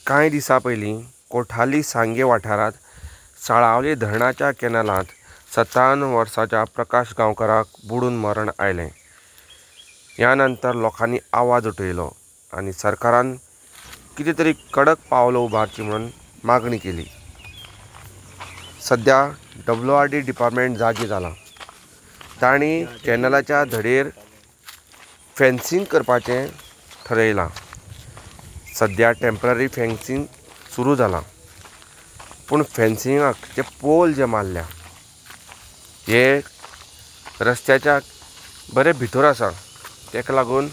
कांय दिसां पयलीं कोठाली सांगे वाठारांत साळावले धरणाच्या कॅनलांत 57 वर्साच्या प्रकाश गांवकाराक बुडून मरण आयलें। ह्या नंतर लोकांनी आवाज उठयलो आनी सरकारान कितें तरी कडक पावलां उबारची म्हणून मागणी केली। सध्या WRD डिपार्टमेंट जागी जाला। तांणी कॅनलाच्या धडेर फेन्सिंग करपाचें ठरयलां। सध्या टेम्पररी फेन्सिंग सुरू जालां, पूण फेन्सिंगाक जे पोल जे मारल्या हे रस्त्याच्या बरे भितर आसा, तेका लागून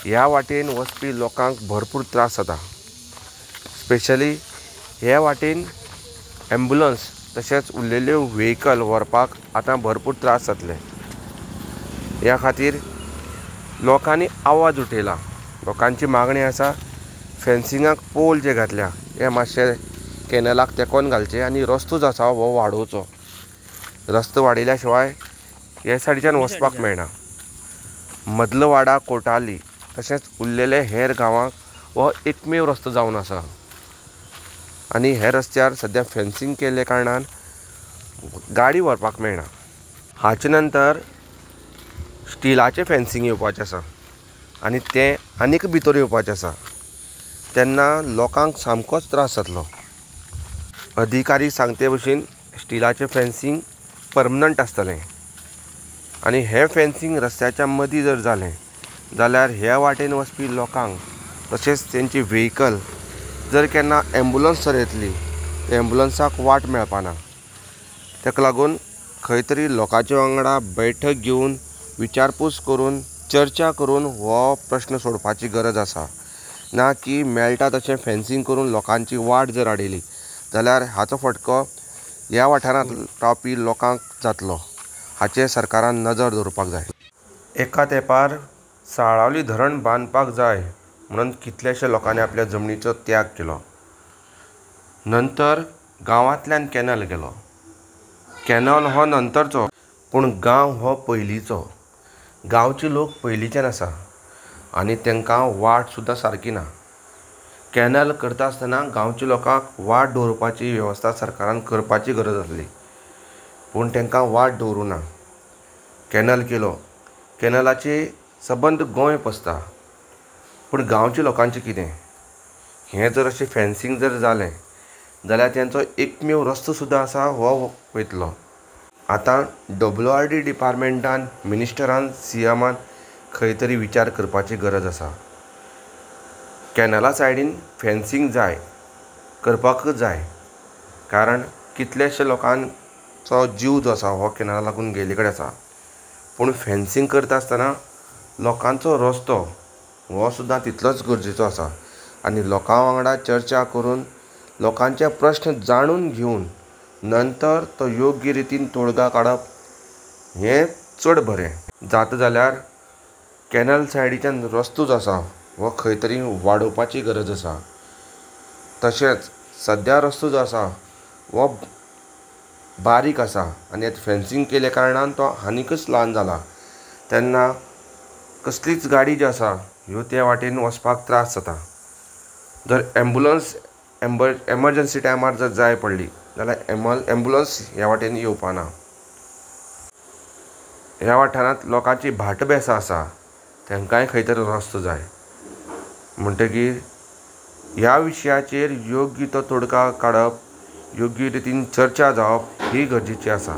ह्या वाटेन वचपी लोकांक भरपूर त्रास जाता। स्पेशली ह्या वाटेन एम्ब्युलन्स तशेंच उरलेल्यो व्हेहिकल व्हरपाक आतां भरपूर त्रास जातले। ह्या खातीर लोकांनी आवाज उठयला। लोकांची मागणी आसा फेन्सिंगाक पोल जे घातल्या हे मातशे कॅनलाक तेंकोन घालचे आनी रस्तो जो आसा हो वाडोवचो। रस्तो वाडयल्या शिवाय हे सायडीच्यान वचपाक मेळना। मदलो वाडा कोटाली तशेंच उरलेले हेर गांवांक हो एकमेव रस्तो जावन आसा आनी हे रस्त्यार सद्या फेन्सिंग केल्ले कारणान गाडी व्हरपाक मेळना। हाचे नंतर स्टिलाचें फेन्सिंग येवपाचें आसा आनी तें आनीक भितर येवपाचें आसा, तेन्ना लोकांक सामकोच त्रास जातलो। अधिकारी सांगते भशेन स्टिलाचें फेन्सिंग परमनंट आसतलें आनी हें फेन्सिंग रस्त्याच्या मदीं जर जालें जाल्यार ह्या वाटेन वचपी लोकांक तशेंच तेंची व्हेहिकल जर केन्ना एम्ब्युलन्स जर येतली एम्ब्युलन्साक वाट मेळपाना। तेका लागून खंय तरी लोकांच्या वांगडा बैठक घेवन विचारपूस करून चर्चा करून हो प्रश्न सोडपाची गरज आसा, ना की मेळटा तशें फेन्सिंग करून लोकांची वाट जर आडयली जाल्यार हाचो फटको ह्या वाठारांत रावपी लोकांक जातलो। हाचेर सरकारान नजर दवरपाक जाय। एका तेंपार साळावली धरण बांदपाक जाय म्हणून कितलेशे लोकांनी आपल्या जमनीचो त्याग केलो। नंतर गांवांतल्यान कॅनल गेलो। कॅनल हो नंतरचो, पूण गांव हो पयलींचो। गांवचे लोक पयलींच्यान आसा आनी तांकां वाट सुद्दां सारकी ना। कॅनल करता आसतना गांवच्या लोकांक वाट दवरपाची वेवस्था सरकारान करपाची गरज आसली, पूण तांकां वाट दवरूं ना। कॅनल केलो, कॅनलाचे सबंद गोंय पसता, पूण गांवच्या लोकांचें कितें? हें जर अशें फेन्सिंग जर जालें जाल्यार तेंचो एकमेव रस्तो सुद्दां आसा हो वयतलो। आतां WRD डिपार्टमेंटान मिनिस्टरान CMान खंय तरी विचार करपाची गरज आसा। कॅनला सायडीन फेन्सिंग जाय, करपाकच जाय, कारण कितलेशे लोकांचो जीव जो आसा हो कॅनला लागून गेले कडेन आसा। पूण फेन्सिंग करता आसतना लोकांचो रस्तो हो सुद्दां तितलोच गरजेचो आसा आनी लोकां वांगडा चर्चा करून लोकांचे प्रश्न जाणून घेवन नंतर तो योग्य रितीन तोडगा काडप हें चड बरें। जाता जाल्यार कॅनल सायडीच्यान रस्तो जो आसा हो खंय तरी वाडोवपाची गरज आसा। तशेंच सद्या रस्तो जो आसा हो बारीक आसा आनी आतां फेन्सिंग केले कारणान तो आनीकच ल्हान जाला, तेन्ना कसलीच गाडी जी आसा ह्यो त्या वाटेन वचपाक त्रास जाता। जर एम्ब्युलन्स एमर्जन्सी टायमार जर जाय पडली जाल्यार एम्ब्युलन्स ह्या वाटेन येवपाना। ह्या वाठारांत लोकांची भाटबेसां आसा, तांकांय खंय तरी रस्तो जाय। म्हणटकीर ह्या विशयाचेर योग्य तो तोडगा काडप, योग्य रितीन चर्चा जावप ही गरजेची आसा।